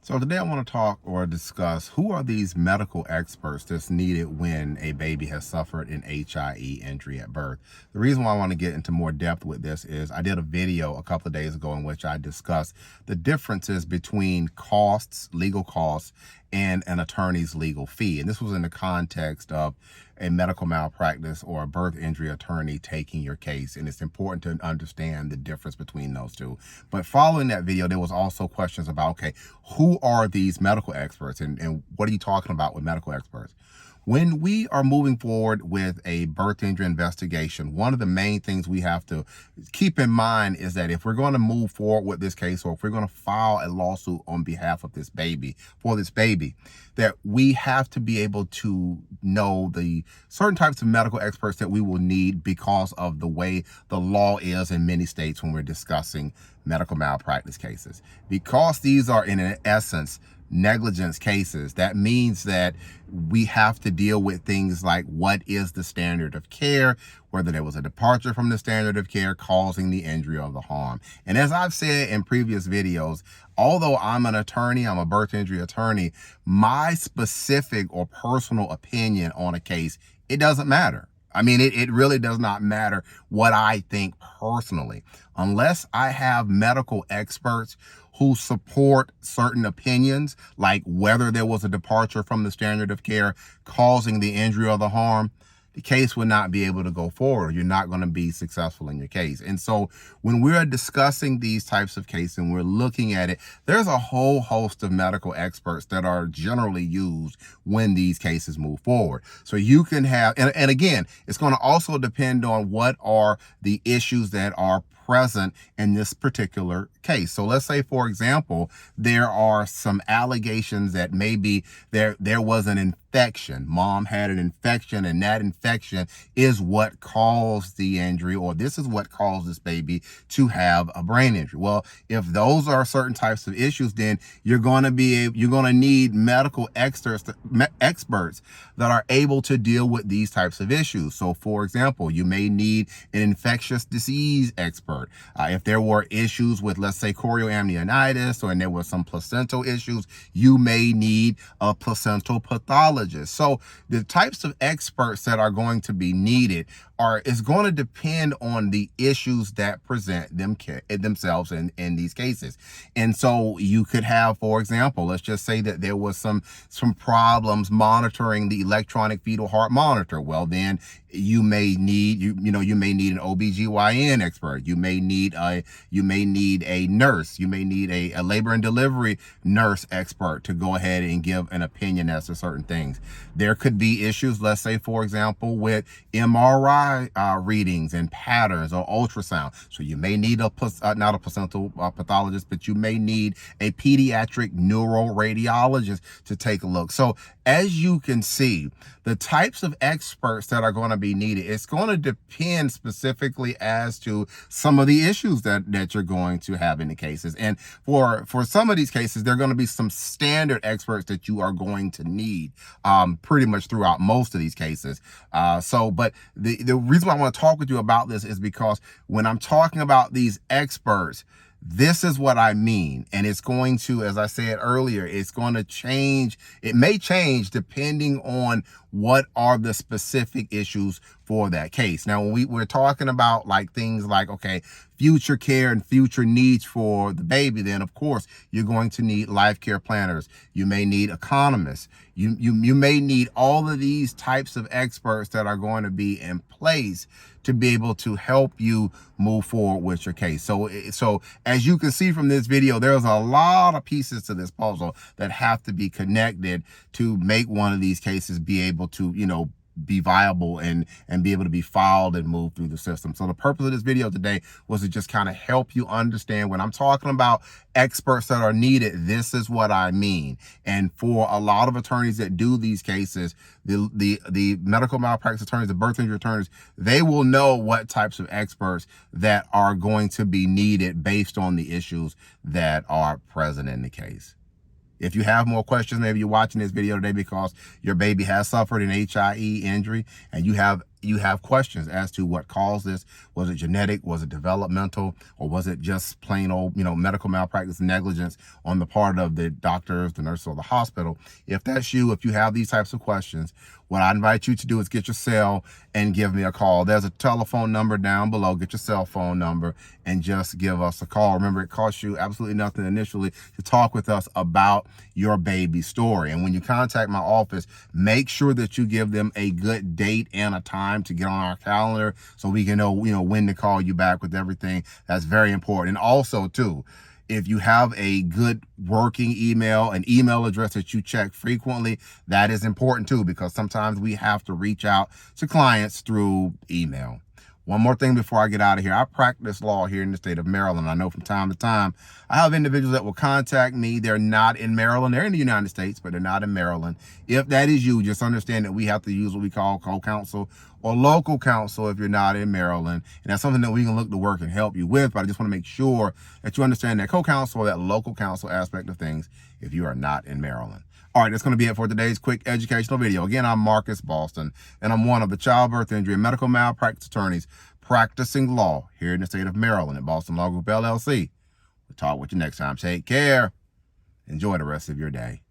So today I want to talk or discuss who are these medical experts that's needed when a baby has suffered an HIE injury at birth. The reason why I want to get into more depth with this is I did a video a couple of days ago in which I discussed the differences between costs, legal costs, and an attorney's legal fee. And this was in the context of a medical malpractice or a birth injury attorney taking your case. And it's important to understand the difference between those two. But following that video, there was also questions about, okay, who are these medical experts and what are you talking about with medical experts? When we are moving forward with a birth injury investigation, one of the main things we have to keep in mind is that if we're going to move forward with this case, or if we're going to file a lawsuit on behalf of this baby, that we have to be able to know the certain types of medical experts that we will need because of the way the law is in many states when we're discussing medical malpractice cases. Because these are in essence negligence cases, that means that we have to deal with things like what is the standard of care, whether there was a departure from the standard of care causing the injury or the harm. And as I've said in previous videos, although I'm an attorney, I'm a birth injury attorney, my specific or personal opinion on a case, it doesn't matter. I mean, it really does not matter what I think personally, unless I have medical experts who support certain opinions, like whether there was a departure from the standard of care causing the injury or the harm. The case will not be able to go forward. You're not going to be successful in your case. And so when we're discussing these types of cases and we're looking at it, there's a whole host of medical experts that are generally used when these cases move forward. So you can have, and again, it's going to also depend on what are the issues that are present in this particular case. So let's say, for example, there are some allegations that maybe there was an infection. Mom had an infection, and that infection is what caused the injury, or this is what caused this baby to have a brain injury. Well, if those are certain types of issues, then you're going to need medical experts that are able to deal with these types of issues. So, for example, you may need an infectious disease expert. If there were issues with, let's say, chorioamnionitis, or there were some placental issues, you may need a placental pathologist. So the types of experts that are going to be needed is going to depend on the issues that present themselves in these cases. And so you could have, for example, let's just say that there was some problems monitoring the electronic fetal heart monitor. Well, then you may need you may need an OBGYN expert. You may need a nurse. You may need a labor and delivery nurse expert to go ahead and give an opinion as to certain things. There could be issues, let's say, for example, with MRI readings and patterns, or ultrasound. So you may need not a placental pathologist, but you may need a pediatric neuroradiologist to take a look. So as you can see, the types of experts that are going to be needed, it's going to depend specifically as to some of the issues that you're going to have in the cases. And for some of these cases, there are going to be some standard experts that you are going to need pretty much throughout most of these cases. But the reason why I want to talk with you about this is because when I'm talking about these experts, this is what I mean. And it's going to, as I said earlier, it's going to change. It may change depending on what are the specific issues for that case. Now, when we're talking about like things like, okay, future care and future needs for the baby, then of course you're going to need life care planners. You may need economists. You may need all of these types of experts that are going to be in place to be able to help you move forward with your case. So as you can see from this video, there's a lot of pieces to this puzzle that have to be connected to make one of these cases be able to, be viable and be able to be filed and move through the system. So the purpose of this video today was to just kind of help you understand when I'm talking about experts that are needed, this is what I mean. And for a lot of attorneys that do these cases, the medical malpractice attorneys, the birth injury attorneys, they will know what types of experts that are going to be needed based on the issues that are present in the case. If you have more questions, maybe you're watching this video today because your baby has suffered an HIE injury and you have you have questions as to what caused this. Was it genetic? Was it developmental? Or was it just plain old, medical malpractice negligence on the part of the doctors, the nurses, or the hospital? If that's you, if you have these types of questions, what I invite you to do is get your cell and give me a call. There's a telephone number down below. Get your cell phone number and just give us a call. Remember, it costs you absolutely nothing initially to talk with us about your baby story. And when you contact my office, make sure that you give them a good date and a time to get on our calendar so we can know, when to call you back with everything. That's very important. And also, too, if you have a good working email, an email address that you check frequently, that is important too, because sometimes we have to reach out to clients through email. One more thing before I get out of here. I practice law here in the state of Maryland. I know from time to time, I have individuals that will contact me. They're not in Maryland. They're in the United States, but they're not in Maryland. If that is you, just understand that we have to use what we call co-counsel or local counsel if you're not in Maryland. And that's something that we can look to work and help you with. But I just want to make sure that you understand that co-counsel or that local counsel aspect of things if you are not in Maryland. All right, that's going to be it for today's quick educational video. Again, I'm Marcus Boston, and I'm one of the childbirth injury and medical malpractice attorneys practicing law here in the state of Maryland at Boston Law Group, LLC. We'll talk with you next time. Take care. Enjoy the rest of your day.